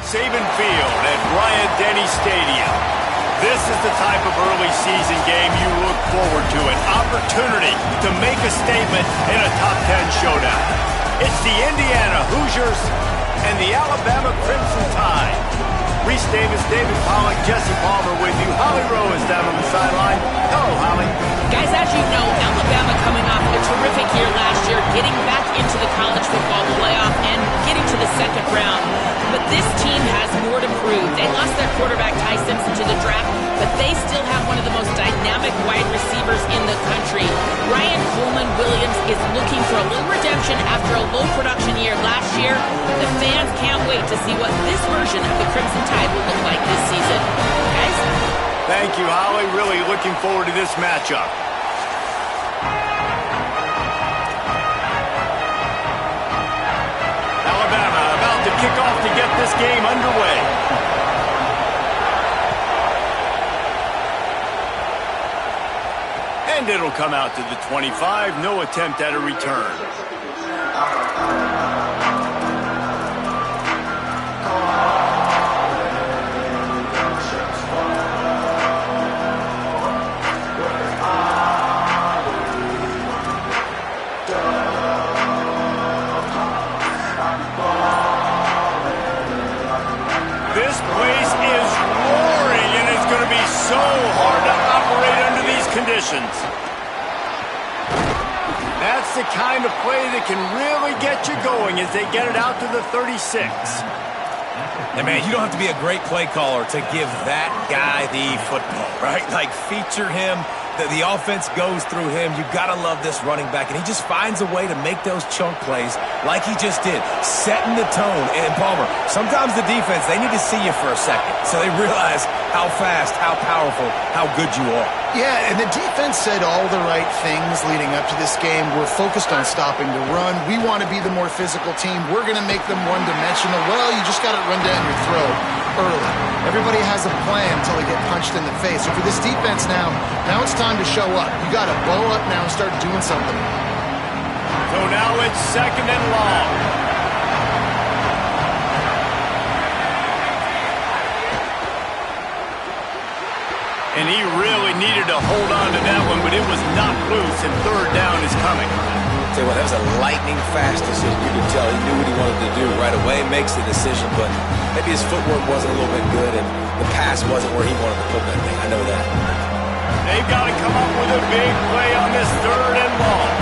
Saban Field at Bryant-Denny Stadium. This is the type of early season game you look forward to, an opportunity to make a statement in a top 10 showdown. It's the Indiana Hoosiers and the Alabama Crimson Tide. Reese Davis, David Pollack, Jesse Palmer with you. Holly Rowe is down on the sideline. Hello, Holly. Guys, as you know, Alabama coming off a terrific year last year, getting back into the college football playoff and getting to the second round. But this team has more to prove. They lost their quarterback, Ty Simpson, to the draft, but they still have one of the most dynamic wide receivers in the country. Ryan Coleman-Williams is looking for a little redemption after a low production year last year. The fans can't wait to see what this version of the Crimson Tide will look like this season. Guys? Thank you, Holly. Really looking forward to this matchup. Alabama about to kick off to get this game underway. And it'll come out to the 25. No attempt at a return. This place is roaring, and it's going to be so hard to operate under these conditions. That's the kind of play that can really get you going as they get it out to the 36. And man, you don't have to be a great play caller to give that guy the football, right? Like, feature him. The offense goes through him. You've got to love this running back. And he just finds a way to make those chunk plays like he just did, setting the tone. And Palmer, sometimes the defense, they need to see you for a second so they realize how fast, how powerful, how good you are. Yeah, and the defense said all the right things leading up to this game. We're focused on stopping the run. We want to be the more physical team. We're going to make them one-dimensional. Well, you just got to run down your throat early. Everybody has a plan until they get punched in the face. So for this defense now it's time to show up. You got to blow up now and start doing something. So now it's second and long. And he really needed to hold on to that one, but it was knocked loose, and third down is coming. Tell you what, that was a lightning-fast decision. You could tell he knew what he wanted to do right away, makes the decision, but maybe his footwork wasn't a little bit good, and the pass wasn't where he wanted to put that thing. I know that. They've got to come up with a big play on this third and long.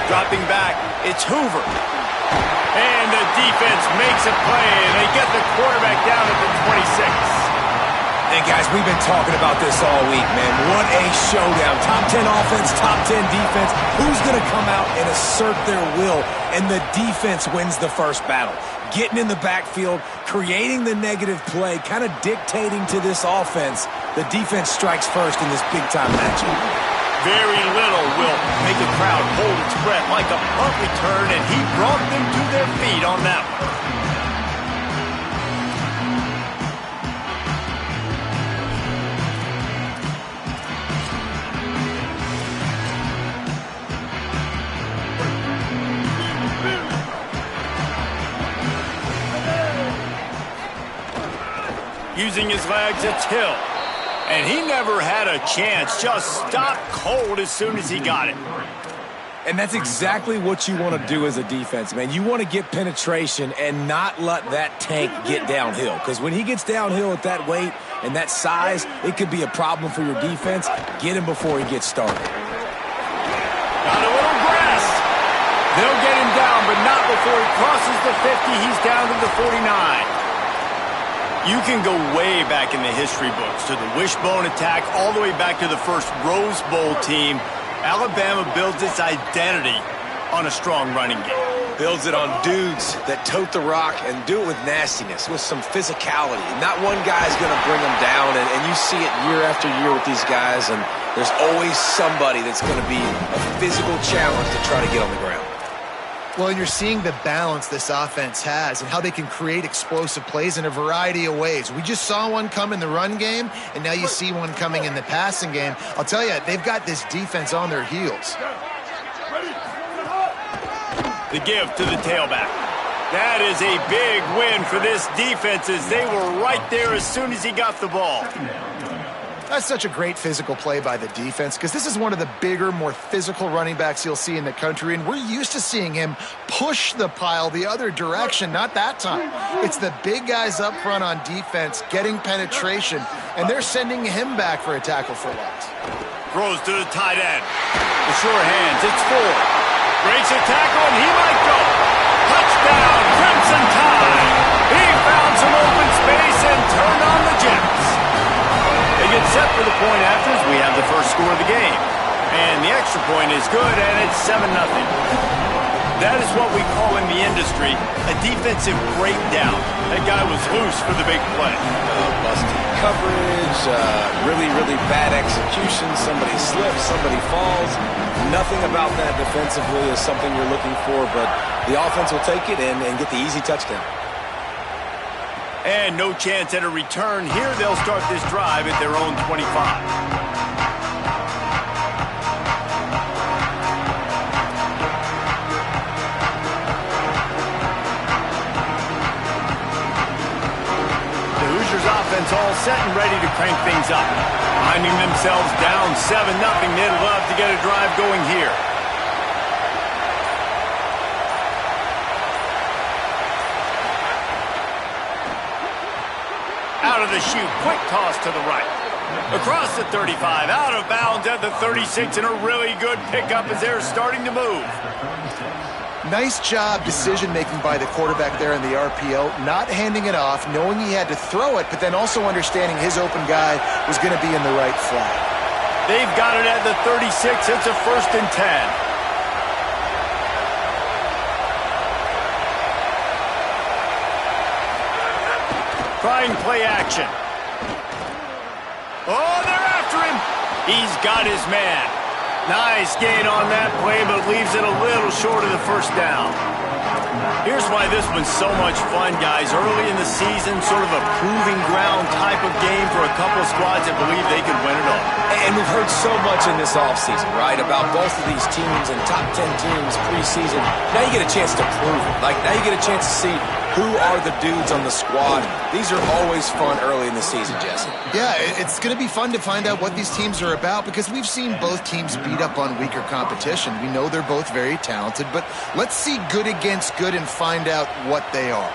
Dropping back, it's Hoover. And the defense makes a play, and they get the quarterback down at the 26. And guys, we've been talking about this all week, man. What a showdown. Top 10 offense, top 10 defense. Who's going to come out and assert their will? And the defense wins the first battle. Getting in the backfield, creating the negative play, kind of dictating to this offense. The defense strikes first in this big-time matchup. Very little will make a crowd hold its breath like a punt return, and he brought them to their feet on that one. Using his legs, it's Hill. And he never had a chance. Just stopped cold as soon as he got it. And that's exactly what you want to do as a defense, man. You want to get penetration and not let that tank get downhill. Because when he gets downhill at that weight and that size, it could be a problem for your defense. Get him before he gets started. Got a little grass. They'll get him down, but not before he crosses the 50. He's down to the 49. You can go way back in the history books to the wishbone attack, all the way back to the first Rose Bowl team. Alabama builds its identity on a strong running game. Builds it on dudes that tote the rock and do it with nastiness, with some physicality. Not one guy's going to bring them down, and you see it year after year with these guys, and there's always somebody that's going to be a physical challenge to try to get on the ground. Well, and you're seeing the balance this offense has and how they can create explosive plays in a variety of ways. We just saw one come in the run game, and now you see one coming in the passing game. I'll tell you, they've got this defense on their heels. The give to the tailback. That is a big win for this defense as they were right there as soon as he got the ball. That's such a great physical play by the defense because this is one of the bigger, more physical running backs you'll see in the country, and we're used to seeing him push the pile the other direction, not that time. It's the big guys up front on defense getting penetration, and they're sending him back for a tackle for loss. Throws to the tight end. The sure hands, it's Ford. Breaks a tackle, and he might go. Touchdown, Crimson Tide. He found some open space and turned on the Jets. They get set for the point after as we have the first score of the game. And the extra point is good, and it's 7-0. That is what we call in the industry a defensive breakdown. That guy was loose for the big play. Busted coverage, really, really bad execution. Somebody slips, somebody falls. Nothing about that defensively is something you're looking for, but the offense will take it and get the easy touchdown. And no chance at a return. Here they'll start this drive at their own 25. The Hoosiers offense all set and ready to crank things up. Finding themselves down 7-0, they'd love to get a drive going here. Out of the chute, quick toss to the right. Across the 35, out of bounds at the 36, and a really good pickup as they're starting to move. Nice job decision-making by the quarterback there in the RPO, not handing it off, knowing he had to throw it, but then also understanding his open guy was going to be in the right flat. They've got it at the 36. It's a 1st and 10. Trying play action. Oh, they're after him. He's got his man. Nice gain on that play, but leaves it a little short of the first down. Here's why this one's so much fun, guys. Early in the season, sort of a proving ground type of game for a couple of squads that believe they could win it all. And we've heard so much in this offseason, right, about both of these teams and top 10 teams preseason. Now you get a chance to prove it. Like, now you get a chance to see who are the dudes on the squad. These are always fun early in the season, Jesse. Yeah, it's going to be fun to find out what these teams are about because we've seen both teams beat up on weaker competition. We know they're both very talented, but let's see good against good and find out what they are.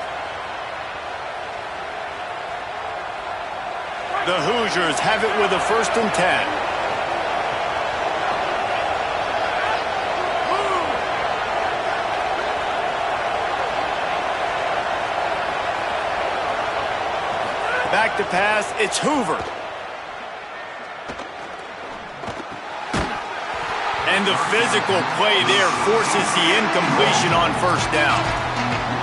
The Hoosiers have it with a 1st and 10. Back to pass, it's Hoover. And the physical play there forces the incompletion on 1st down.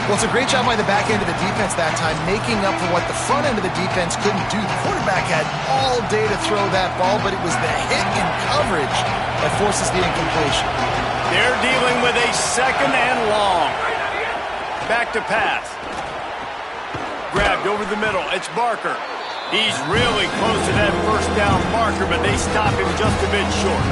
Well, it's a great job by the back end of the defense that time, making up for what the front end of the defense couldn't do. The quarterback had all day to throw that ball, but it was the hit in coverage that forces the incompletion. They're dealing with a 2nd and long. Back to pass. Grabbed over the middle. It's Barker. He's really close to that 1st down marker, but they stop him just a bit short.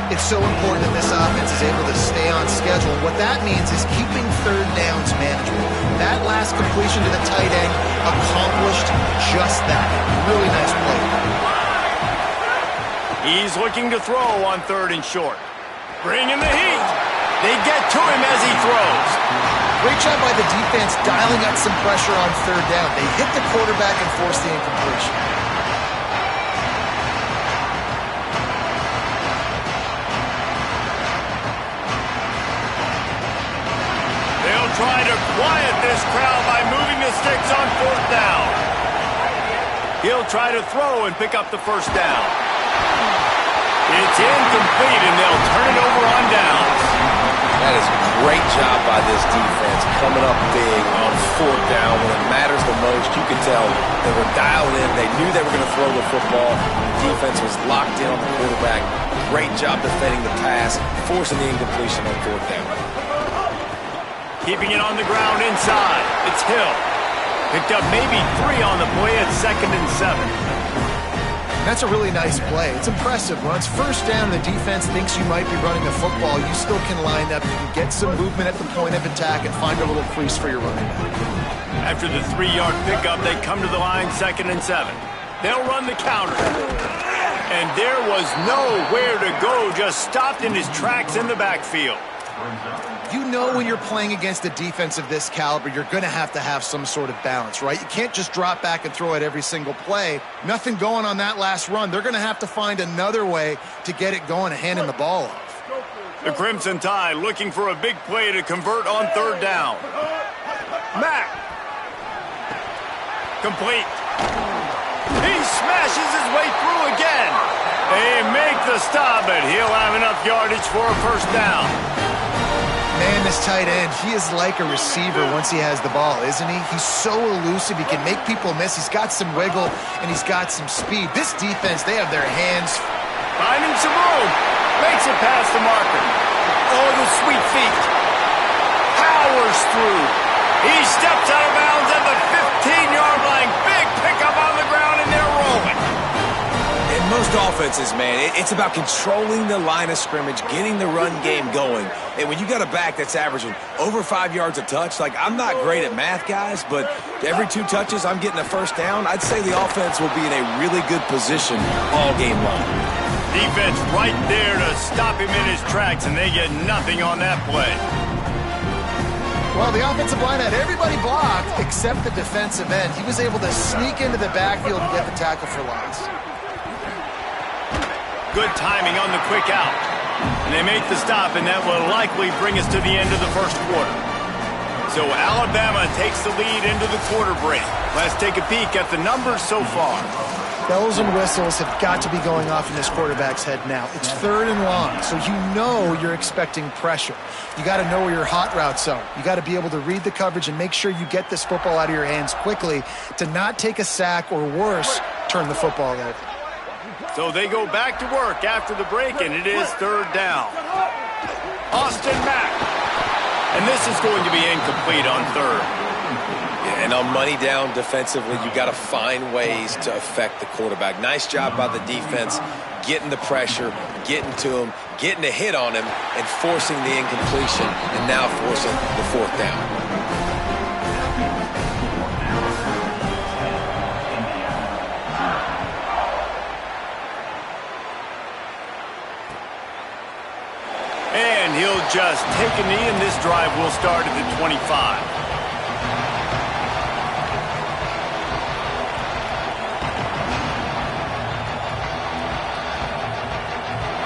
It's so important that this offense is able to stay on schedule. What that means is keeping 3rd downs manageable. That last completion to the tight end accomplished just that. Really nice play. He's looking to throw on 3rd and short. Bringing the heat. They get to him as he throws. Great job by the defense dialing up some pressure on 3rd down. They hit the quarterback and forced the incompletion. They'll try to quiet this crowd by moving the sticks on 4th down. He'll try to throw and pick up the 1st down. It's incomplete, and they'll turn it over on downs. That is a great job by this defense, coming up big on 4th down when it matters the most. You can tell they were dialed in. They knew they were going to throw the football. The defense was locked in on the quarterback. Great job defending the pass, forcing the incompletion on 4th down. Keeping it on the ground inside. It's Hill. Picked up maybe 3 on the play at 2nd and 7. That's a really nice play. It's impressive. Runs first down, the defense thinks you might be running the football. You still can line up. You can get some movement at the point of attack and find a little crease for your running back. After the 3-yard pickup, they come to the line 2nd and 7. They'll run the counter. And there was nowhere to go, just stopped in his tracks in the backfield. You know when you're playing against a defense of this caliber, you're going to have some sort of balance, right? You can't just drop back and throw it every single play. Nothing going on that last run. They're going to have to find another way to get it going and handing the ball off. The Crimson Tide looking for a big play to convert on 3rd down. Mack. Complete. He smashes his way through again. They make the stop, but he'll have enough yardage for a 1st down. Man, this tight end, he is like a receiver once he has the ball, isn't he? He's so elusive. He can make people miss. He's got some wiggle, and he's got some speed. This defense, they have their hands. Finding some room. Makes it past the marker. Oh, the sweet feet. Powers through. He steps out of bounds at the 15-yard line. Big pickup on the ground, and they're rolling. In most offenses, man, it's about controlling the line of scrimmage, getting the run game going. And when you got a back that's averaging over 5 yards a touch, like, I'm not great at math, guys, but every 2 touches I'm getting a 1st down, I'd say the offense will be in a really good position all game long. Defense right there to stop him in his tracks, and they get nothing on that play. Well, the offensive line had everybody blocked except the defensive end. He was able to sneak into the backfield and get the tackle for loss. Good timing on the quick out. And they make the stop, and that will likely bring us to the end of the 1st quarter. So Alabama takes the lead into the quarter break. Let's take a peek at the numbers so far. Bells and whistles have got to be going off in this quarterback's head now. It's 3rd and long, so you know you're expecting pressure. You got to know where your hot routes are. You got to be able to read the coverage and make sure you get this football out of your hands quickly to not take a sack or worse, turn the football over. So they go back to work after the break, and it is 3rd down. Austin Mack. And this is going to be incomplete on 3rd. Yeah, and on money down defensively, you got to find ways to affect the quarterback. Nice job by the defense, getting the pressure, getting to him, getting a hit on him, and forcing the incompletion, and now forcing the 4th down. And he'll just take a knee, and this drive will start at the 25.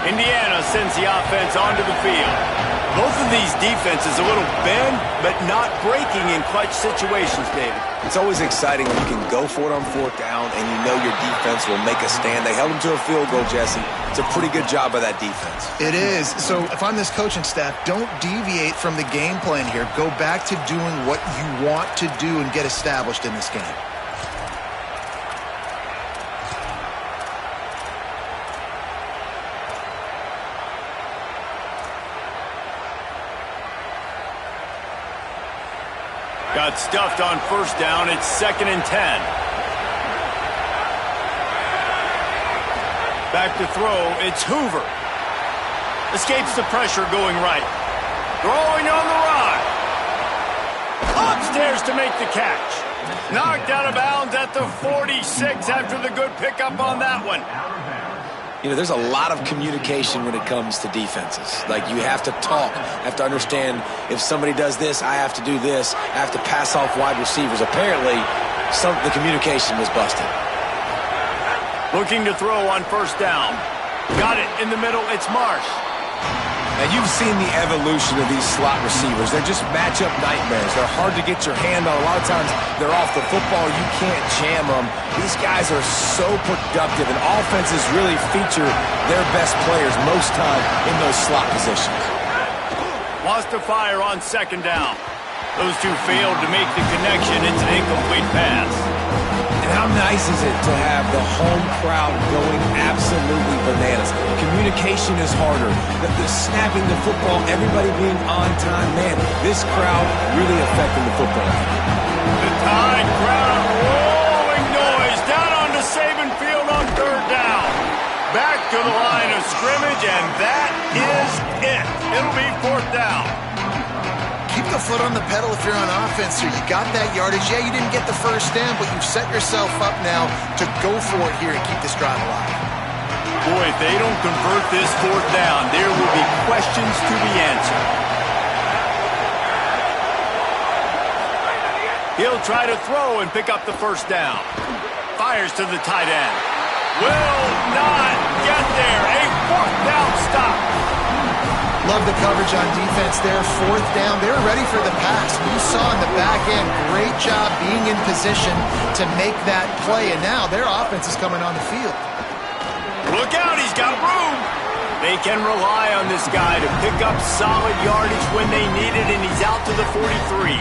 Indiana sends the offense onto the field. Both of these defenses a little bend, but not breaking in clutch situations, David. It's always exciting when you can go for it on 4th down and you know your defense will make a stand. They held them to a field goal, Jesse. It's a pretty good job by that defense. It is. So if I'm this coaching staff, don't deviate from the game plan here. Go back to doing what you want to do and get established in this game. Got stuffed on 1st down. It's 2nd and 10. Back to throw. It's Hoover. Escapes the pressure going right. Throwing on the run. Upstairs to make the catch. Knocked out of bounds at the 46 after the good pickup on that one. You know, there's a lot of communication when it comes to defenses. Like, you have to talk, have to understand if somebody does this, I have to do this, I have to pass off wide receivers. Apparently, the communication was busted. Looking to throw on 1st down. Got it in the middle. It's Marsh. Now, you've seen the evolution of these slot receivers. They're just matchup nightmares. They're hard to get your hand on. A lot of times, they're off the football. You can't jam them. These guys are so productive, and offenses really feature their best players most time in those slot positions. Lost to fire on 2nd down. Those two failed to make the connection. It's an incomplete pass. And how nice is it to have the home crowd going absolutely bananas? Communication is harder. The snapping the football, everybody being on time. Man, this crowd really affecting the football. The Tide crowd rolling noise down onto Saban open field on third down. Back to the line of scrimmage, and that is it. It'll be fourth down. Keep the foot on the pedal if you're on offense here. You got that yardage. Yeah, you didn't get the first down, but you've set yourself up now to go for it here and keep this drive alive. Boy, if they don't convert this fourth down, there will be questions to be answered. He'll try to throw and pick up the first down. Fires to the tight end. Will not get there. A fourth down stop. Love the coverage on defense there. Fourth down. They were ready for the pass. You saw in the back end, great job being in position to make that play. And now their offense is coming on the field. Look out, he's got room. They can rely on this guy to pick up solid yardage when they need it, and he's out to the 43.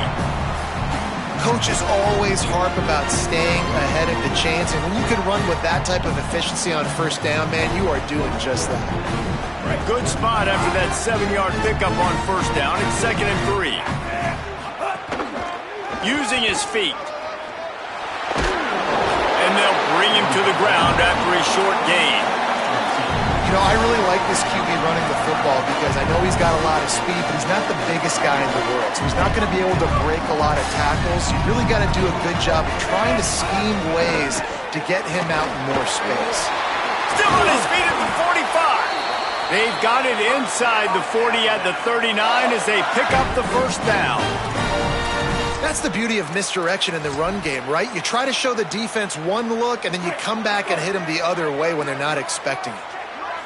Coaches always harp about staying ahead of the chains, and when you can run with that type of efficiency on first down, man, you are doing just that. Right. Good spot after that 7-yard pickup on first down. It's 2nd and 3. Using his feet. And they'll bring him to the ground after a short gain. You know, I really like this QB running the football because I know he's got a lot of speed, but he's not the biggest guy in the world. So he's not going to be able to break a lot of tackles. You really got to do a good job of trying to scheme ways to get him out in more space. Still on his feet at the 45. They've got it inside the 40 at the 39 as they pick up the first down. That's the beauty of misdirection in the run game, right? You try to show the defense one look, and then you come back and hit them the other way when they're not expecting it.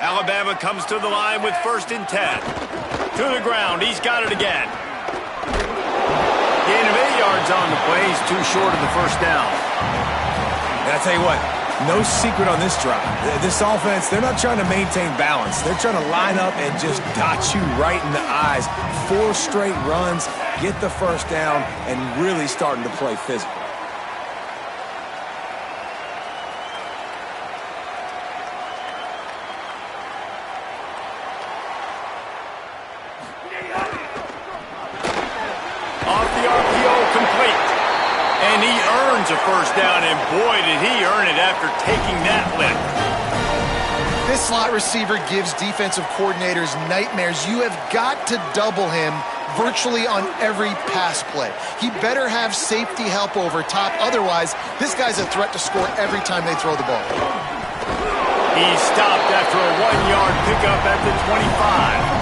Alabama comes to the line with 1st and 10. To the ground, he's got it again. Gain of 8 yards on the play. He's too short of the first down. And I tell you what, no secret on this drive. This offense, they're not trying to maintain balance. They're trying to line up and just dot you right in the eyes. 4 straight runs, get the first down, and really starting to play physical. Off the RPO, complete. And he earns a first down, and boy, did he earn it after taking that lift. This slot receiver gives defensive coordinators nightmares. You have got to double him virtually on every pass play. He better have safety help over top. Otherwise, this guy's a threat to score every time they throw the ball. He's stopped after a 1-yard pickup at the 25.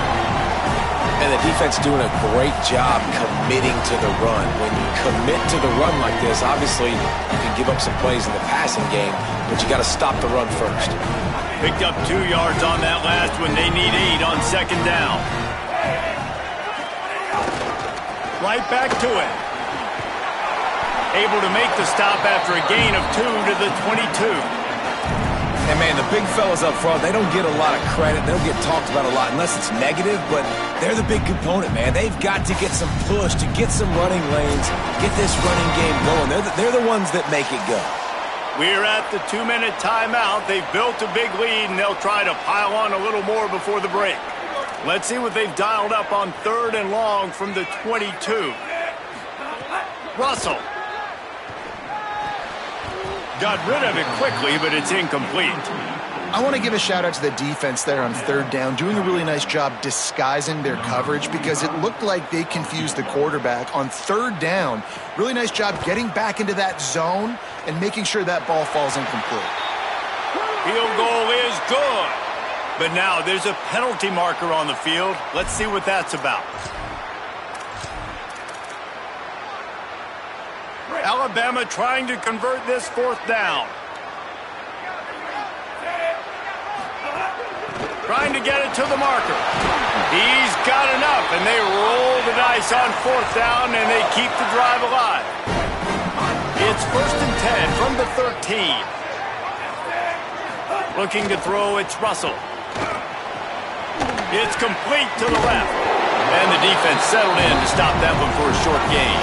And the defense doing a great job committing to the run. When you commit to the run like this, obviously you can give up some plays in the passing game, but you got to stop the run first. Picked up 2 yards on that last one. They need 8 on 2nd down. Right back to it. Able to make the stop after a gain of 2 to the 22. And, man, the big fellas up front, they don't get a lot of credit. They don't get talked about a lot unless it's negative, but they're the big component, man. They've got to get some push, to get some running lanes, get this running game going. They're the ones that make it go. We're at the 2-minute timeout. They've built a big lead, and they'll try to pile on a little more before the break. Let's see what they've dialed up on 3rd and long from the 22. Russell. Got rid of it quickly, but it's incomplete. I want to give a shout-out to the defense there on 3rd down, doing a really nice job disguising their coverage because it looked like they confused the quarterback on 3rd down. Really nice job getting back into that zone and making sure that ball falls incomplete. Field goal is good. But now there's a penalty marker on the field. Let's see what that's about. Alabama trying to convert this 4th down. Trying to get it to the marker. He's got enough, and they roll the dice on 4th down, and they keep the drive alive. It's 1st and 10 from the 13. Looking to throw, it's Russell. It's complete to the left. And the defense settled in to stop that one for a short gain.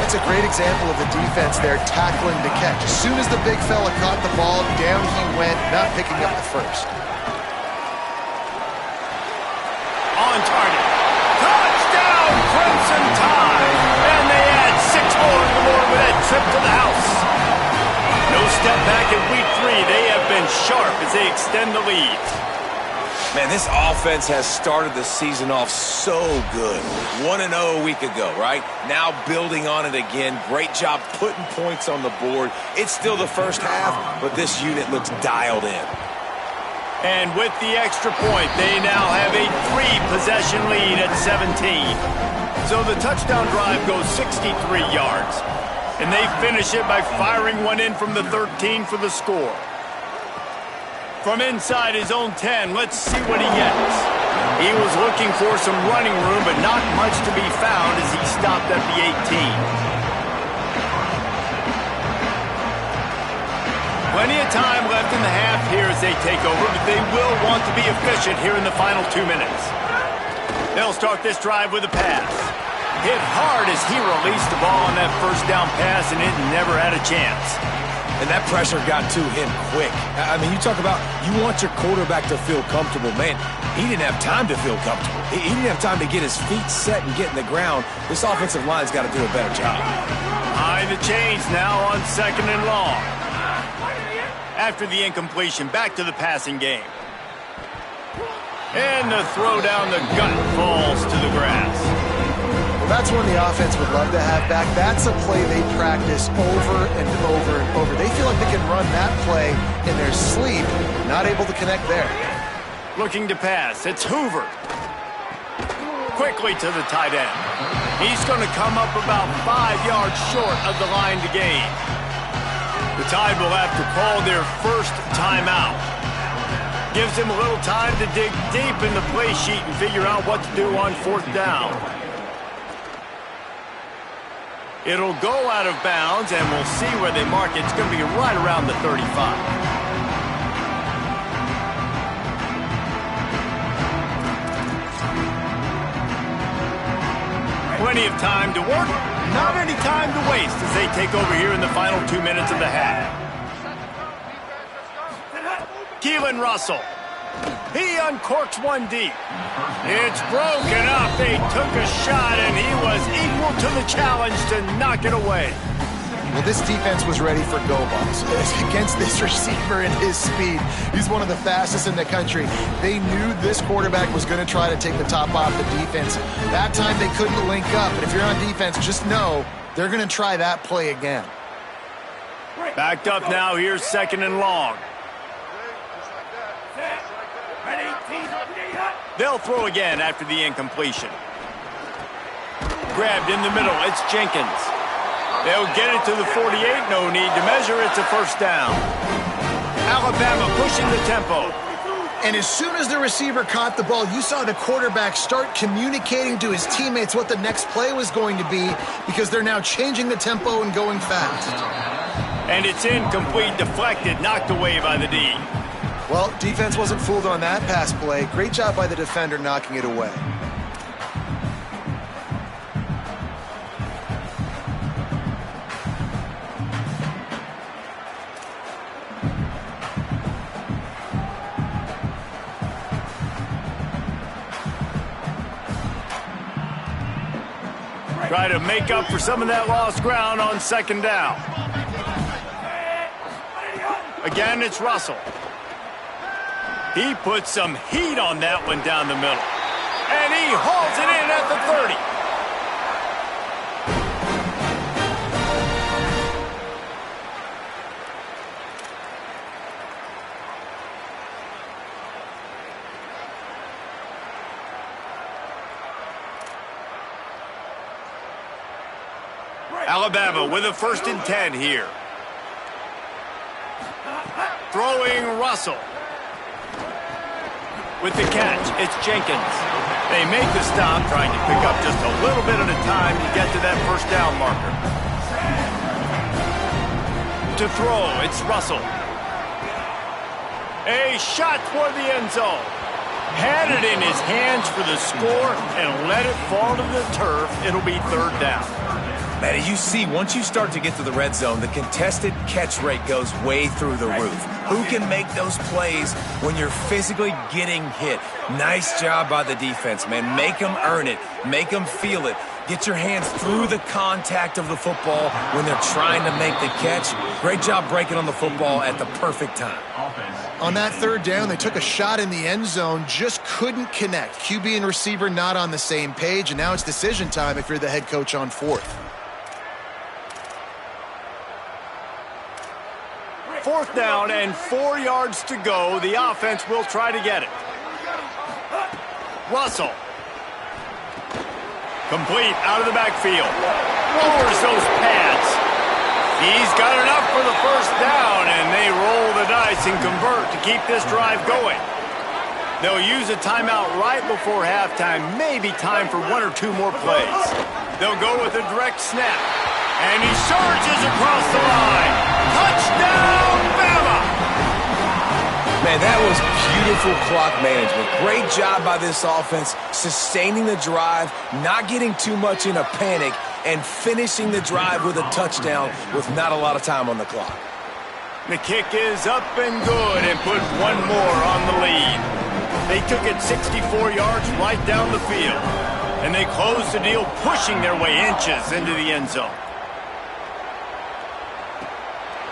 That's a great example of the defense there tackling the catch. As soon as the big fella caught the ball, down he went, not picking up the first. On target. Touchdown, Crimson Tide. And they add 6 more to the board with that trip to the house. No step back in week 3. They have been sharp as they extend the lead. Man, this offense has started the season off so good. 1-0 a week ago, right? Now building on it again. Great job putting points on the board. It's still the first half, but this unit looks dialed in. And with the extra point, they now have a 3-possession lead at 17. So the touchdown drive goes 63 yards. And they finish it by firing one in from the 13 for the score. From inside his own 10, let's see what he gets. He was looking for some running room, but not much to be found as he stopped at the 18. Plenty of time left in the half here as they take over, but they will want to be efficient here in the final 2 minutes. They'll start this drive with a pass. Hit hard as he released the ball on that first down pass, and it never had a chance. And that pressure got to him quick. I mean, you talk about you want your quarterback to feel comfortable. Man, he didn't have time to feel comfortable. He didn't have time to get his feet set and get in the ground. This offensive line's got to do a better job. Behind the chains now on 2nd and long. After the incompletion, back to the passing game. And the throw down the gut falls to the grass. Well, that's one the offense would love to have back. That's a play they practice over and over and over. They feel like they can run that play in their sleep, not able to connect there. Looking to pass. It's Hoover. Quickly to the tight end. He's going to come up about 5 yards short of the line to gain. The Tide will have to call their first timeout. Gives him a little time to dig deep in the play sheet and figure out what to do on 4th down. It'll go out of bounds, and we'll see where they mark it. It's going to be right around the 35. Plenty of time to work, not any time to waste as they take over here in the final 2 minutes of the half. Keelan Russell. He uncorks one deep. It's broken up. They took a shot, and he was equal to the challenge to knock it away. Well, this defense was ready for go balls against this receiver and his speed. He's one of the fastest in the country. They knew this quarterback was going to try to take the top off the defense. That time they couldn't link up, but if you're on defense, just know they're going to try that play again. Backed up now. Here's 2nd and long. They'll throw again after the incompletion. Grabbed in the middle. It's Jenkins. They'll get it to the 48. No need to measure. It's a first down. Alabama pushing the tempo. And as soon as the receiver caught the ball, you saw the quarterback start communicating to his teammates what the next play was going to be because they're now changing the tempo and going fast. And it's incomplete, deflected, knocked away by the D. Well, defense wasn't fooled on that pass play. Great job by the defender knocking it away. Try to make up for some of that lost ground on 2nd down. Again, it's Russell. He puts some heat on that one down the middle. And he hauls it in at the 30. Alabama with a 1st and 10 here. Throwing Russell. With the catch, it's Jenkins. They make the stop, trying to pick up just a little bit at a time to get to that first down marker. To throw, it's Russell. A shot toward the end zone. Had it in his hands for the score and let it fall to the turf. It'll be 3rd down. Man, you see, once you start to get to the red zone, the contested catch rate goes way through the roof. Who can make those plays when you're physically getting hit? Nice job by the defense, man. Make them earn it. Make them feel it. Get your hands through the contact of the football when they're trying to make the catch. Great job breaking on the football at the perfect time. On that third down, they took a shot in the end zone, just couldn't connect. QB and receiver not on the same page, and now it's decision time if you're the head coach on fourth. Fourth down and 4 yards to go. The offense will try to get it. Russell. Complete out of the backfield. Lowers those pads. He's got enough for the first down, and they roll the dice and convert to keep this drive going. They'll use a timeout right before halftime, maybe time for 1 or 2 more plays. They'll go with a direct snap, and he surges across the line. Touchdown, Bama! Man, that was beautiful clock management. Great job by this offense, sustaining the drive, not getting too much in a panic, and finishing the drive with a touchdown with not a lot of time on the clock. The kick is up and good and put one more on the lead. They took it 64 yards right down the field, and they closed the deal, pushing their way inches into the end zone.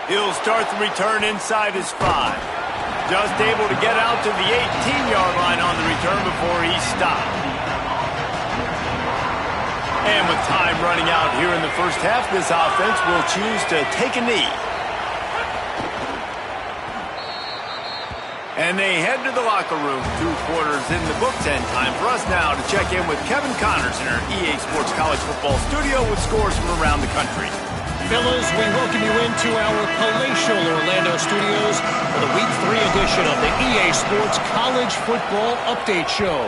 He'll start the return inside his 5. Just able to get out to the 18-yard line on the return before he stopped. And with time running out here in the first half, this offense will choose to take a knee. And they head to the locker room. 2 quarters in the books, and time for us now to check in with Kevin Connors in our EA Sports College Football studio with scores from around the country. Fellas, we welcome you into our palatial Orlando studios for the Week 3 edition of the EA Sports College Football Update Show.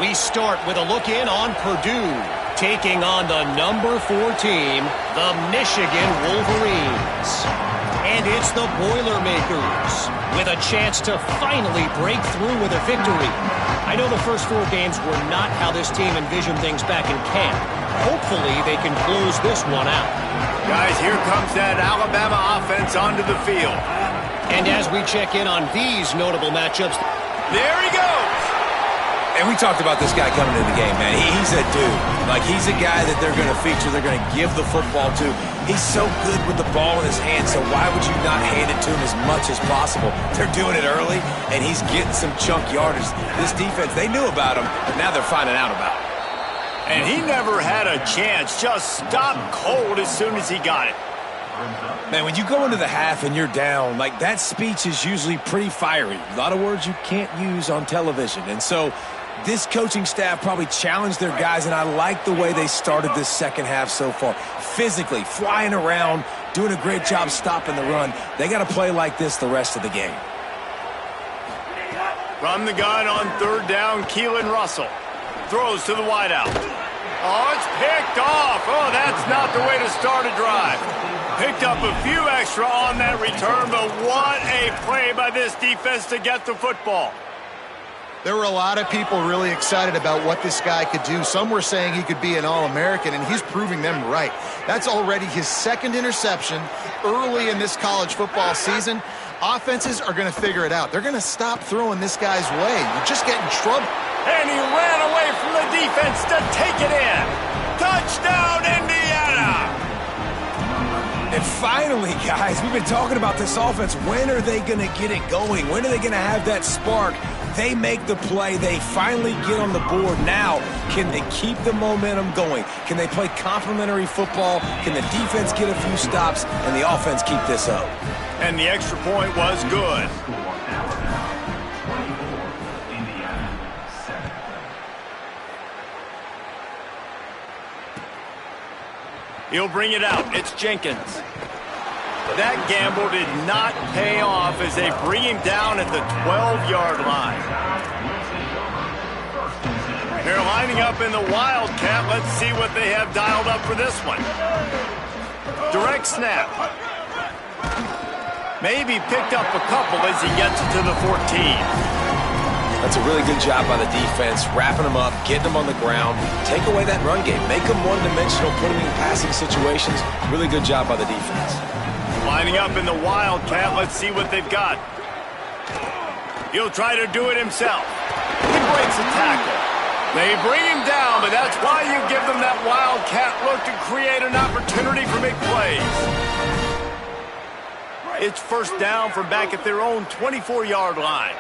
We start with a look in on Purdue, taking on the number 4 team, the Michigan Wolverines. And it's the Boilermakers, with a chance to finally break through with a victory. I know the first 4 games were not how this team envisioned things back in camp. Hopefully they can close this one out. Guys, here comes that Alabama offense onto the field. And as we check in on these notable matchups, there he goes. And we talked about this guy coming into the game, man. He's a dude. Like, he's a guy that they're going to feature, they're going to give the football to. He's so good with the ball in his hand, so why would you not hand it to him as much as possible? They're doing it early, and he's getting some chunk yardage. This defense, they knew about him, but now they're finding out about him. And he never had a chance, just stopped cold as soon as he got it. Man, when you go into the half and you're down, like, that speech is usually pretty fiery. A lot of words you can't use on television. And so this coaching staff probably challenged their guys, and I like the way they started this second half so far. Physically, flying around, doing a great job stopping the run. They got to play like this the rest of the game. From the gun on third down, Keelan Russell throws to the wideout. Oh, it's picked off. Oh, that's not the way to start a drive. Picked up a few extra on that return, but what a play by this defense to get the football. There were a lot of people really excited about what this guy could do. Some were saying he could be an All-American, and he's proving them right. That's already his 2nd interception early in this college football season. Offenses are going to figure it out. They're going to stop throwing this guy's way. You just get in trouble. And he ran away from the defense to take it in. Touchdown, Indiana! And finally, guys, we've been talking about this offense. When are they going to get it going? When are they going to have that spark? They make the play. They finally get on the board. Now, can they keep the momentum going? Can they play complementary football? Can the defense get a few stops and the offense keep this up? And the extra point was good. He'll bring it out. It's Jenkins. That gamble did not pay off as they bring him down at the 12-yard line. They're lining up in the Wildcat. Let's see what they have dialed up for this one. Direct snap. Maybe picked up a couple as he gets to the 14. That's a really good job by the defense, wrapping them up, getting them on the ground, take away that run game, make them one-dimensional, put them in passing situations. Really good job by the defense. Lining up in the Wildcat, let's see what they've got. He'll try to do it himself. He breaks a tackle. They bring him down, but that's why you give them that Wildcat look to create an opportunity for big plays. It's first down from back at their own 24-yard line.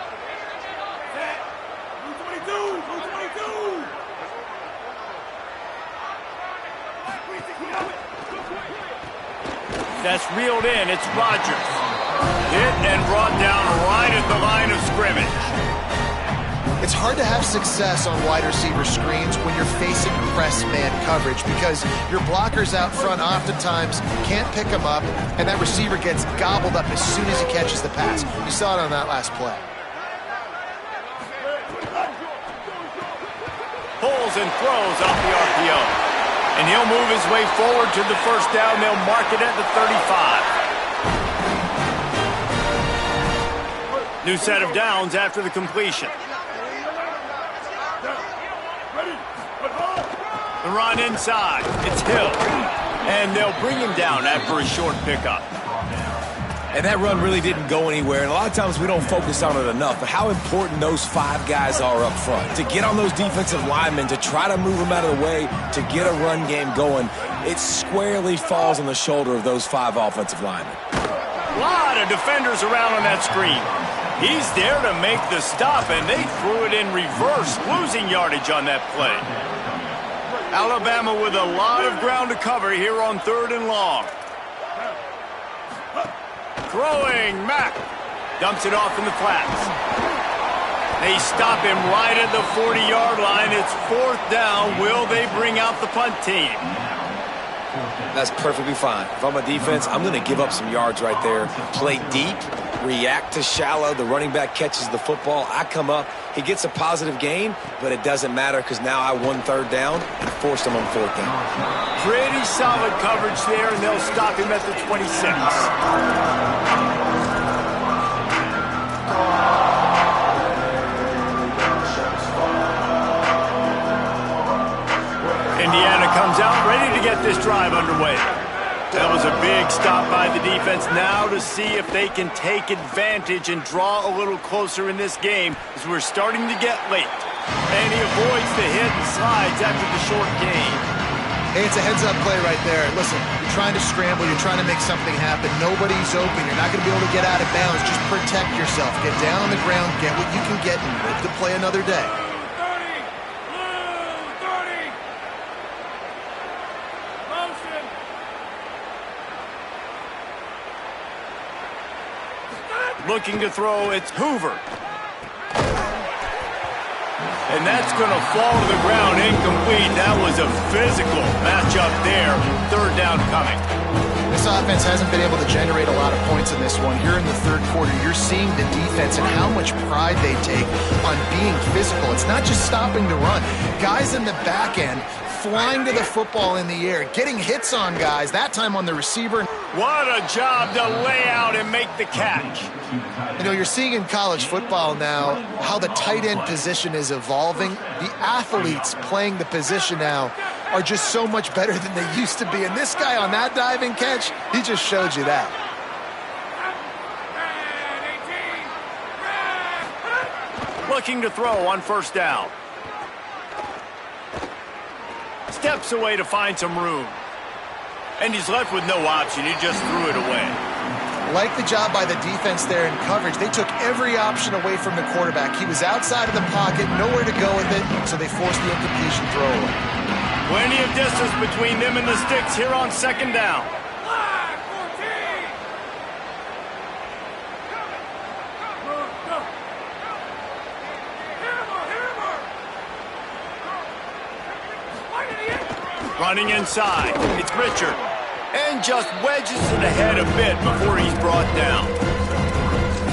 That's reeled in. It's Rodgers. Hit and brought down right at the line of scrimmage. It's hard to have success on wide receiver screens when you're facing press man coverage because your blockers out front oftentimes can't pick them up, and that receiver gets gobbled up as soon as he catches the pass. You saw it on that last play. Pulls and throws off the RPO. And he'll move his way forward to the first down. They'll mark it at the 35. New set of downs after the completion. The run inside. It's Hill. And they'll bring him down after a short pickup. And that run really didn't go anywhere. And a lot of times we don't focus on it enough, but how important those 5 guys are up front. To get on those defensive linemen, to try to move them out of the way, to get a run game going, it squarely falls on the shoulder of those 5 offensive linemen. A lot of defenders around on that screen. He's there to make the stop, and they threw it in reverse, losing yardage on that play. Alabama with a lot of ground to cover here on 3rd and long. Throwing, Mack dumps it off in the flats. They stop him right at the 40-yard line. It's 4th down. Will they bring out the punt team? That's perfectly fine. If I'm a defense, I'm going to give up some yards right there. Play deep, react to shallow. The running back catches the football. I come up. He gets a positive gain, but it doesn't matter because now I won 3rd down and forced him on 4th down. Pretty solid coverage there, and they'll stop him at the 26. Indiana comes out ready to get this drive underway. That was a big stop by the defense. Now to see if they can take advantage and draw a little closer in this game as we're starting to get late. And he avoids the hit and slides after the short gain. Hey, it's a heads-up play right there. Listen, you're trying to scramble. You're trying to make something happen. Nobody's open. You're not going to be able to get out of bounds. Just protect yourself. Get down on the ground. Get what you can get and live to play another day. Looking to throw, it's Hoover. And that's going to fall to the ground, incomplete. That was a physical matchup there. 3rd down coming. This offense hasn't been able to generate a lot of points in this one. Here in the 3rd quarter, you're seeing the defense and how much pride they take on being physical. It's not just stopping to run. Guys in the back end flying to the football in the air, getting hits on guys, that time on the receiver. What a job to lay out and make the catch. You know, you're seeing in college football now how the tight end position is evolving. The athletes playing the position now are just so much better than they used to be. And this guy on that diving catch, he just showed you that. Looking to throw on 1st down. Steps away to find some room. And he's left with no option. He just threw it away. Like the job by the defense there in coverage. They took every option away from the quarterback. He was outside of the pocket, nowhere to go with it, so they forced the incompletion throw away. Plenty of distance between them and the sticks here on 2nd down. Running inside, it's Richard. And just wedges it ahead a bit before he's brought down.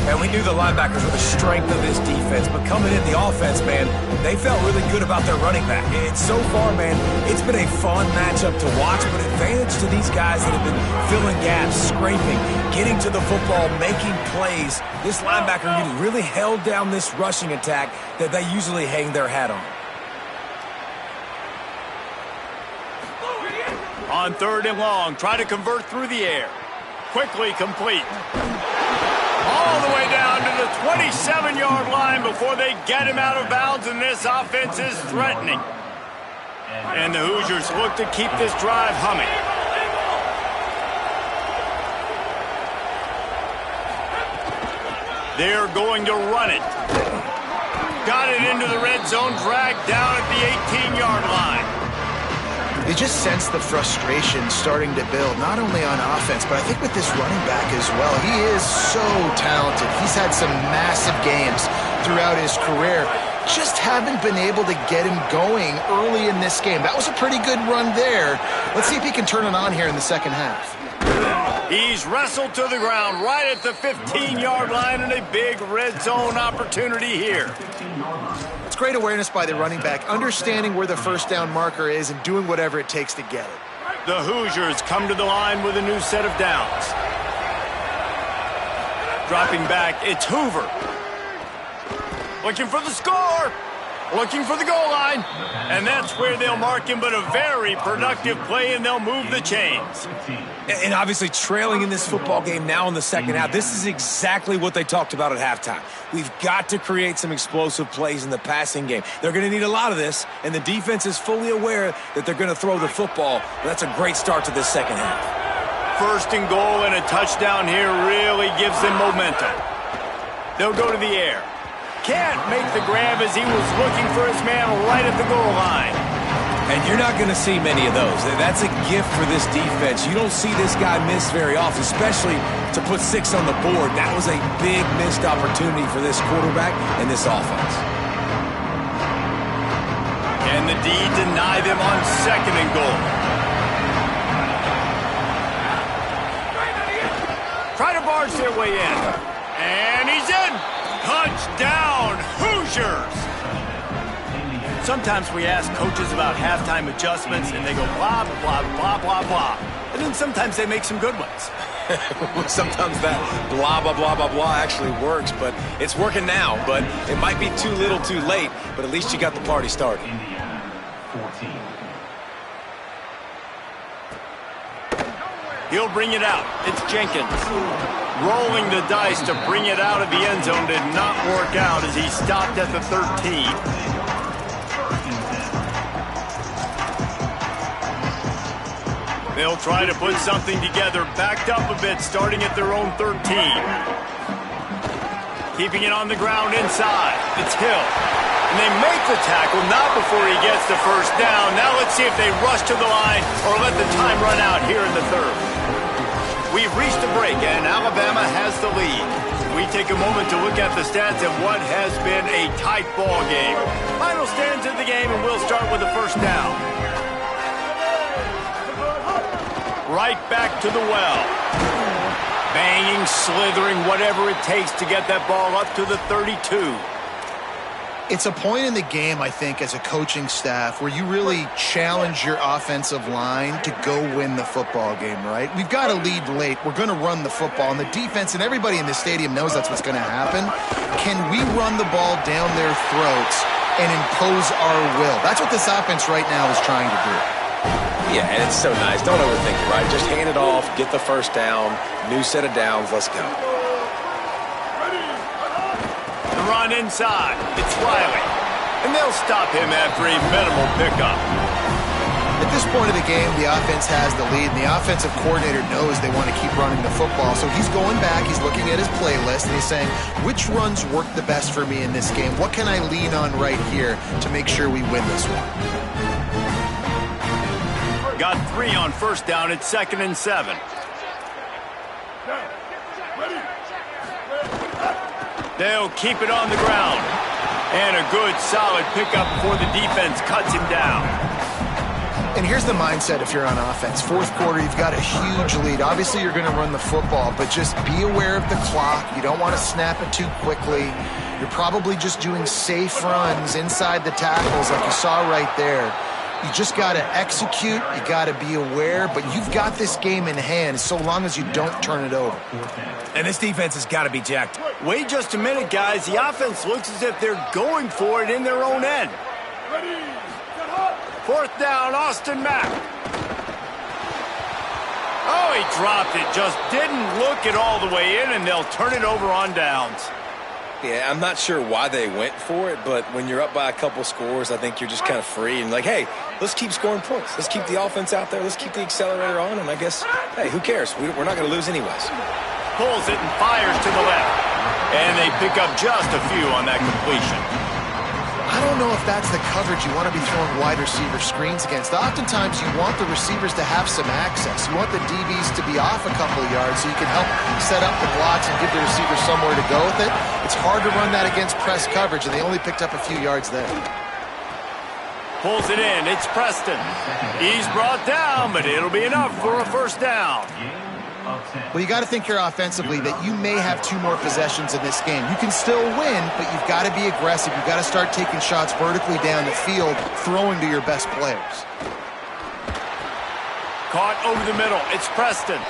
And we knew the linebackers were the strength of this defense, but coming in the offense, man, they felt really good about their running back. And so far, man, it's been a fun matchup to watch, but advantage to these guys that have been filling gaps, scraping, getting to the football, making plays. This linebacker unit really held down this rushing attack that they usually hang their hat on. On 3rd and long, try to convert through the air. Quickly complete. All the way down to the 27-yard line before they get him out of bounds, and this offense is threatening. And the Hoosiers look to keep this drive humming. They're going to run it. Got it into the red zone, dragged down at the 18-yard line. They just sense the frustration starting to build, not only on offense, but I think with this running back as well. He is so talented. He's had some massive games throughout his career. Just haven't been able to get him going early in this game. That was a pretty good run there. Let's see if he can turn it on here in the second half. He's wrestled to the ground right at the 15-yard line, and a big red zone opportunity here. It's great awareness by the running back, understanding where the first down marker is and doing whatever it takes to get it. The Hoosiers come to the line with a new set of downs. Dropping back, it's Hoover. Looking for the score. Looking for the goal line. And that's where they'll mark him, but a very productive play, and they'll move the chains. And obviously trailing in this football game now in the second half, this is exactly what they talked about at halftime. We've got to create some explosive plays in the passing game. They're going to need a lot of this, and the defense is fully aware that they're going to throw the football. That's a great start to this second half. 1st and goal and a touchdown here really gives them momentum. They'll go to the air. Can't make the grab as he was looking for his man right at the goal line. And you're not going to see many of those. That's a gift for this defense. You don't see this guy miss very often, especially to put 6 on the board. That was a big missed opportunity for this quarterback and this offense. And the D deny them on 2nd and goal. Try to barge their way in. And he's in. Touchdown, Hoosiers! Sometimes we ask coaches about halftime adjustments, and they go blah, blah, blah, blah, blah. And then sometimes they make some good ones. Sometimes that blah, blah, blah, blah, blah actually works, but it's working now. But it might be too little too late, but at least you got the party started. He'll bring it out. It's Jenkins. Rolling the dice to bring it out of the end zone did not work out as he stopped at the 13. They'll try to put something together, backed up a bit, starting at their own 13. Keeping it on the ground inside. It's Hill. And they make the tackle, not before he gets the first down. Now let's see if they rush to the line or let the time run out here in the 3rd. We've reached a break, and Alabama has the lead. We take a moment to look at the stats of what has been a tight ball game. Final stands of the game, and we'll start with the first down. Right back to the well. Banging, slithering, whatever it takes to get that ball up to the 32. It's a point in the game, I think, as a coaching staff where you really challenge your offensive line to go win the football game, right? We've got to lead late. We're going to run the football. And the defense and everybody in the stadium knows that's what's going to happen. Can we run the ball down their throats and impose our will? That's what this offense right now is trying to do. Yeah, and it's so nice. Don't overthink it, right? Just hand it off, get the first down, new set of downs, let's go. The run inside. It's Riley. And they'll stop him after a minimal pickup. At this point of the game, the offense has the lead, and the offensive coordinator knows they want to keep running the football. So he's going back, he's looking at his playlist, and he's saying, which runs work the best for me in this game? What can I lean on right here to make sure we win this one? Got 3 on first down. It's 2nd and 7. They'll keep it on the ground. And a good, solid pickup before the defense cuts him down. And here's the mindset if you're on offense. Fourth quarter, you've got a huge lead. Obviously, you're going to run the football, but just be aware of the clock. You don't want to snap it too quickly. You're probably just doing safe runs inside the tackles like you saw right there. You just got to execute. You got to be aware, but you've got this game in hand so long as you don't turn it over. And this defense has got to be jacked. Wait just a minute, guys. The offense looks as if they're going for it in their own end. Fourth down, Austin Mack. Oh, he dropped it. Just didn't look it all the way in, and they'll turn it over on downs. Yeah, I'm not sure why they went for it, but when you're up by a couple scores, I think you're just kind of free and like, hey, let's keep scoring points. Let's keep the offense out there. Let's keep the accelerator on, and I guess, hey, who cares? We're not going to lose anyways. Pulls it and fires to the left. And they pick up just a few on that completion. I don't know if that's the coverage you want to be throwing wide receiver screens against. Oftentimes, you want the receivers to have some access. You want the DBs to be off a couple of yards so you can help set up the blocks and give the receiver somewhere to go with it. It's hard to run that against press coverage, and they only picked up a few yards there. Pulls it in. It's Preston. He's brought down, but it'll be enough for a first down. Well, you got to think here offensively that you may have 2 more possessions in this game. You can still win, but you've got to be aggressive. You've got to start taking shots vertically down the field, throwing to your best players. Caught over the middle. It's Preston.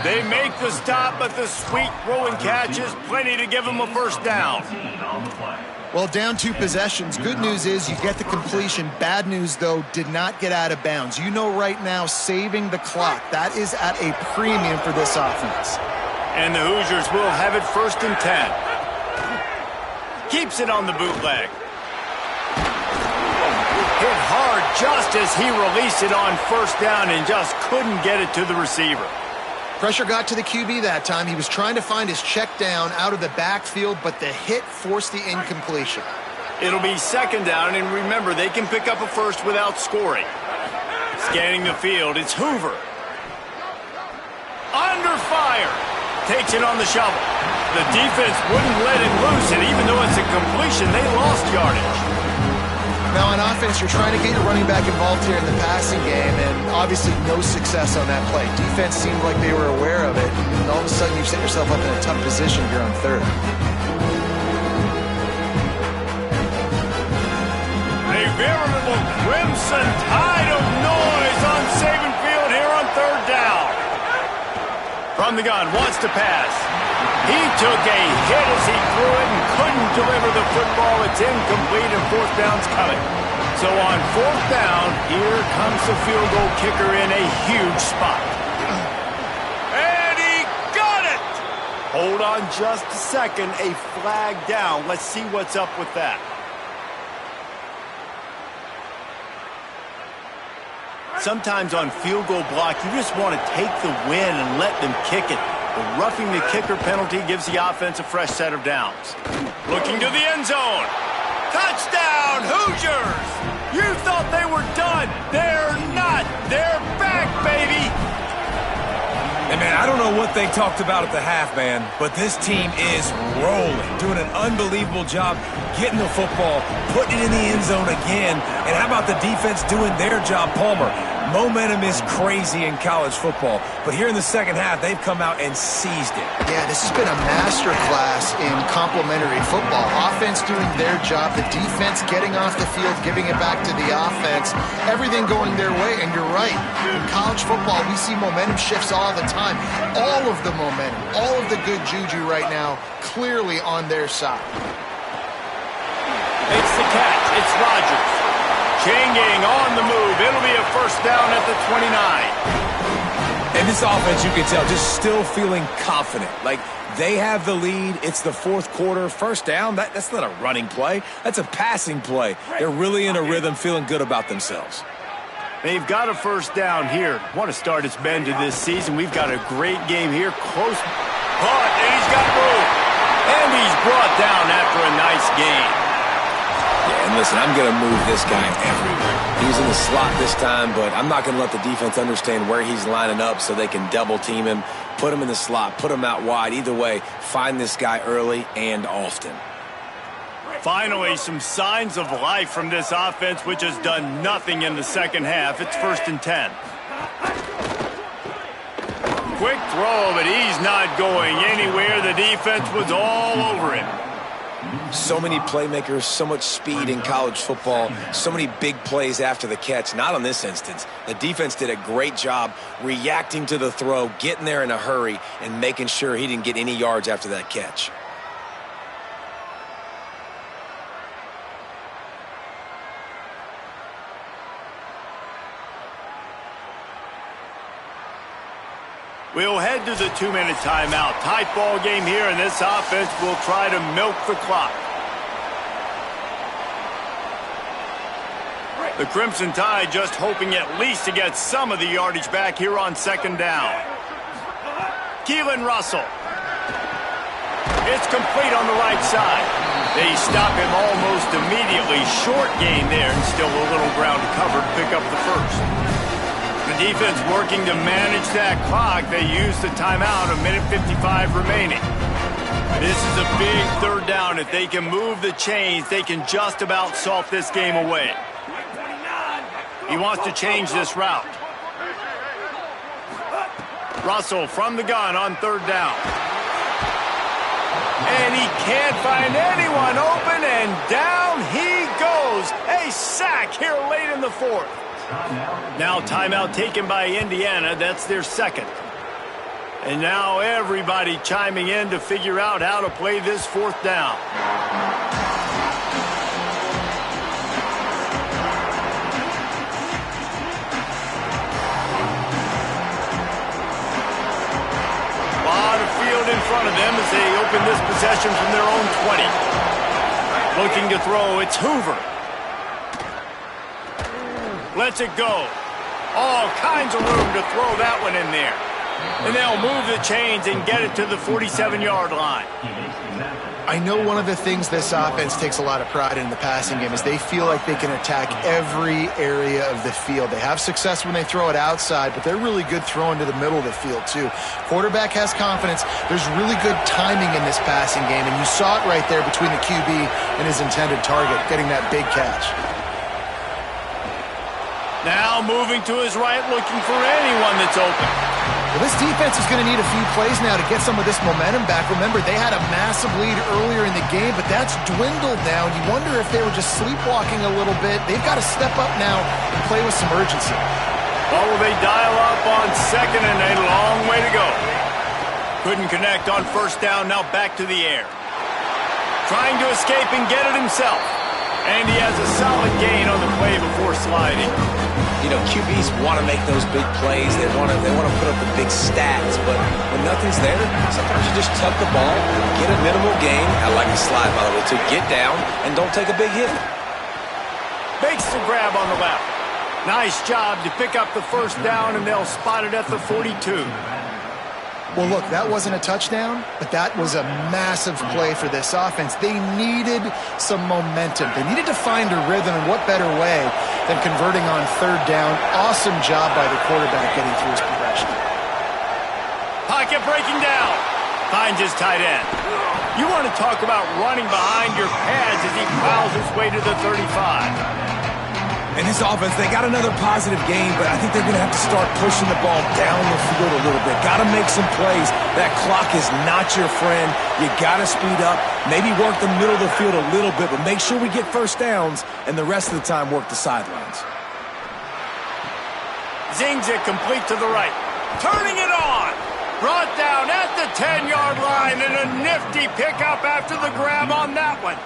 They make the stop, but the sweet throwing catch is plenty to give them a first down. Well, down 2 possessions. Good news is you get the completion. Bad news, though, did not get out of bounds. You know right now, saving the clock, that is at a premium for this offense. And the Hoosiers will have it first and 10. Keeps it on the bootleg. Hit hard just as he released it on first down and just couldn't get it to the receiver. Pressure got to the QB that time. He was trying to find his check down out of the backfield, but the hit forced the incompletion. It'll be second down, and remember, they can pick up a first without scoring. Scanning the field, it's Hoover. Under fire. Takes it on the shovel. The defense wouldn't let it loose, and even though it's a completion, they lost yardage. Now on offense, you're trying to get your running back involved here in the passing game, and obviously no success on that play. Defense seemed like they were aware of it, and all of a sudden you've set yourself up in a tough position here on third. A veritable crimson tide of noise on Saban Field here on third down. From the gun, wants to pass. He took a hit as he threw it and couldn't deliver the football. It's incomplete and fourth down's coming. So on fourth down, here comes the field goal kicker in a huge spot. And he got it! Hold on just a second. A flag down. Let's see what's up with that. Sometimes on field goal block, you just want to take the win and let them kick it. The roughing the kicker penalty gives the offense a fresh set of downs. Looking to the end zone. Touchdown, Hoosiers! You thought they were done. They're not. They're back, baby. And, man, I don't know what they talked about at the half, man, but this team is rolling, doing an unbelievable job getting the football, putting it in the end zone again. And how about the defense doing their job, Palmer? Momentum is crazy in college football, but here in the second half, they've come out and seized it. Yeah, this has been a masterclass in complementary football. Offense doing their job, the defense getting off the field, giving it back to the offense, everything going their way, and you're right. In college football, we see momentum shifts all the time. All of the momentum, all of the good juju right now, clearly on their side. Makes the catch. It's Rodgers. Chain gang on the move. It'll be a first down at the 29. And this offense, you can tell, just still feeling confident. Like, they have the lead. It's the fourth quarter. First down, that's not a running play. That's a passing play. They're really in a rhythm, feeling good about themselves. They've got a first down here. What a start it's been to this season. We've got a great game here. Close punt, and he's got room. And he's brought down after a nice game. Yeah, and listen, I'm going to move this guy everywhere. He's in the slot this time, but I'm not going to let the defense understand where he's lining up so they can double team him, put him in the slot, put him out wide. Either way, find this guy early and often. Finally, some signs of life from this offense, which has done nothing in the second half. It's 1st and 10. Quick throw, but he's not going anywhere. The defense was all over him. So many playmakers, so much speed in college football, so many big plays after the catch. Not on this instance. The defense did a great job reacting to the throw, getting there in a hurry, and making sure he didn't get any yards after that catch. We'll head to the 2-minute timeout. Tight ball game here, and this offense will try to milk the clock. The Crimson Tide just hoping at least to get some of the yardage back here on 2nd down. Keelan Russell. It's complete on the right side. They stop him almost immediately. Short gain there, and still a little ground to cover to pick up the first. The defense working to manage that clock. They use the timeout, 1:55 remaining. This is a big 3rd down. If they can move the chains, they can just about salt this game away. He wants to change this route. Russell from the gun on 3rd down. And he can't find anyone open, and down he goes. A sack here late in the 4th. Now timeout taken by Indiana. That's their 2nd. And now everybody chiming in to figure out how to play this 4th down. A lot of field in front of them as they open this possession from their own 20. Looking to throw, it's Hoover. Lets it go. All kinds of room to throw that one in there. And they'll move the chains and get it to the 47-yard line. I know one of the things this offense takes a lot of pride in the passing game is they feel like they can attack every area of the field. They have success when they throw it outside, but they're really good throwing to the middle of the field too. Quarterback has confidence. There's really good timing in this passing game, and you saw it right there between the QB and his intended target, getting that big catch. Now moving to his right, looking for anyone that's open. Well, this defense is going to need a few plays now to get some of this momentum back. Remember, they had a massive lead earlier in the game, but that's dwindled now. You wonder if they were just sleepwalking a little bit. They've got to step up now and play with some urgency. Well, will they dial up on 2nd and a long way to go? Couldn't connect on 1st down, now back to the air. Trying to escape and get it himself. And he has a solid gain on the play before sliding. You know, QBs want to make those big plays. They want to put up the big stats. But when nothing's there, sometimes you just tuck the ball, get a minimal gain. I like the slide, by the way, to get down and don't take a big hit. Makes the grab on the left. Nice job to pick up the 1st down, and they'll spot it at the 42. Well, look, that wasn't a touchdown, but that was a massive play for this offense. They needed some momentum. They needed to find a rhythm, and what better way than converting on 3rd down. Awesome job by the quarterback getting through his progression. Pocket breaking down. Finds his tight end. You want to talk about running behind your pads as he plows his way to the 35. And this offense, they got another positive game, but I think they're going to have to start pushing the ball down the field a little bit. Got to make some plays. That clock is not your friend. You got to speed up, maybe work the middle of the field a little bit, but make sure we get 1st downs, and the rest of the time work the sidelines. Zings it complete to the right. Turning it on. Brought down at the 10-yard line, and a nifty pickup after the grab on that one.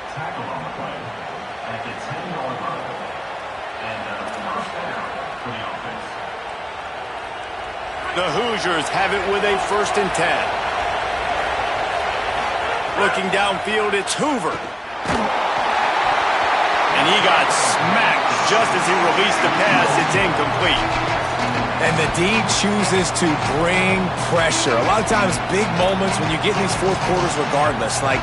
The Hoosiers have it with a 1st and 10. Looking downfield, it's Hoover. And he got smacked just as he released the pass. It's incomplete. And the D chooses to bring pressure. A lot of times, big moments when you get in these 4th quarters regardless, like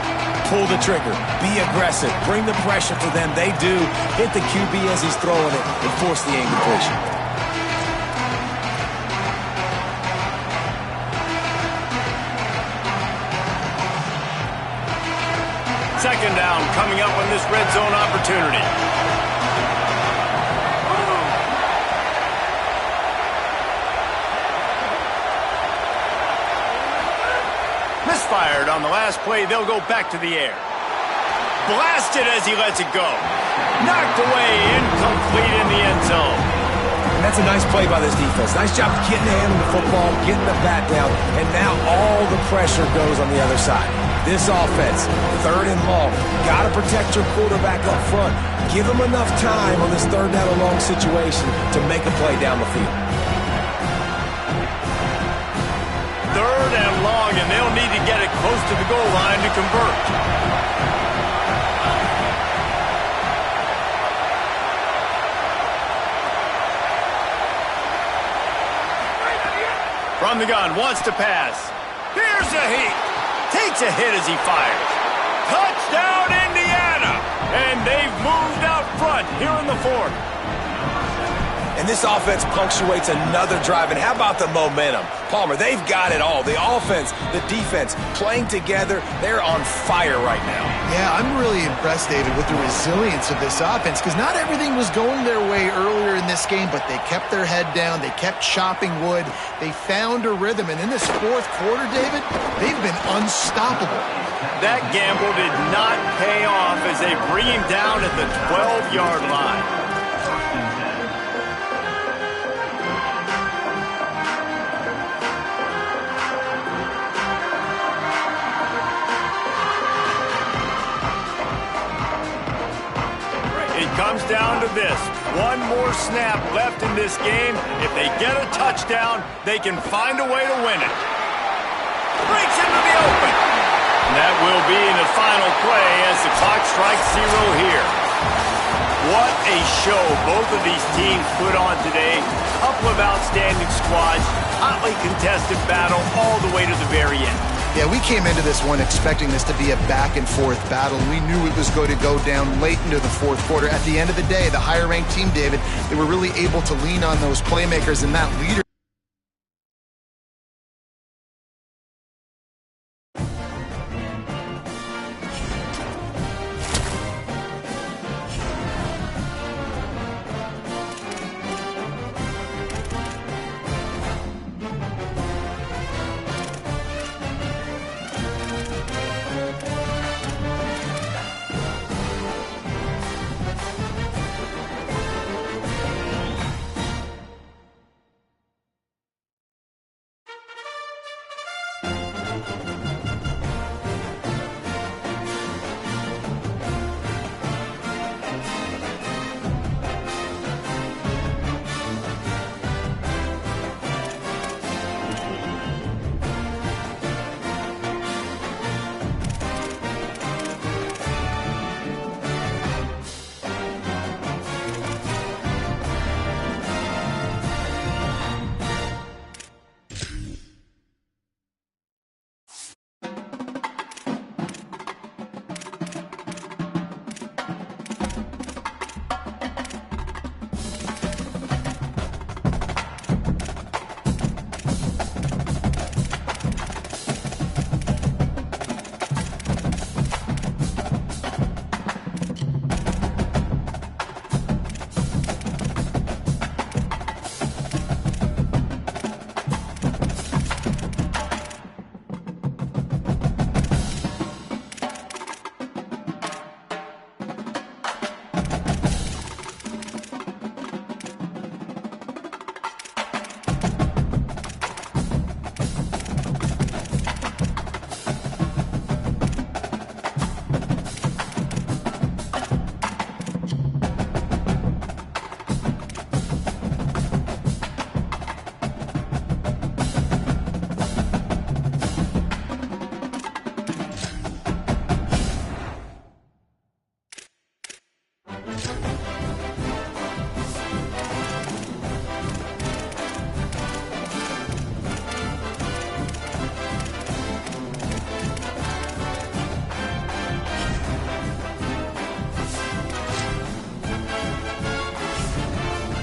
pull the trigger, be aggressive, bring the pressure for them. They do. Hit the QB as he's throwing it and force the incompletion. Second down coming up on this red zone opportunity. Misfired on the last play. They'll go back to the air. Blasted as he lets it go. Knocked away, incomplete in the end zone. And that's a nice play by this defense. Nice job getting the hand on the football, getting the bat down, and now all the pressure goes on the other side. This offense, third and long, got to protect your quarterback up front. Give him enough time on this third down and long situation to make a play down the field. Third and long, and they'll need to get it close to the goal line to convert. From the gun, wants to pass. Here's a heat. Takes a hit as he fires. Touchdown, Indiana! And they've moved out front here in the fourth. And this offense punctuates another drive. And how about the momentum? Palmer, they've got it all. The offense, the defense, playing together. They're on fire right now. Yeah, I'm really impressed, David, with the resilience of this offense, because not everything was going their way earlier in this game, but they kept their head down. They kept chopping wood. They found a rhythm. And in this fourth quarter, David, they've been unstoppable. That gamble did not pay off as they bring him down at the 12-yard line. It comes down to this. One more snap left in this game. If they get a touchdown, they can find a way to win it. Breaks into the open. And that will be in the final play as the clock strikes 0 here. What a show both of these teams put on today. Couple of outstanding squads. Hotly contested battle all the way to the very end. Yeah, we came into this one expecting this to be a back-and-forth battle. We knew it was going to go down late into the fourth quarter. At the end of the day, the higher-ranked team, David, they were really able to lean on those playmakers and that leader.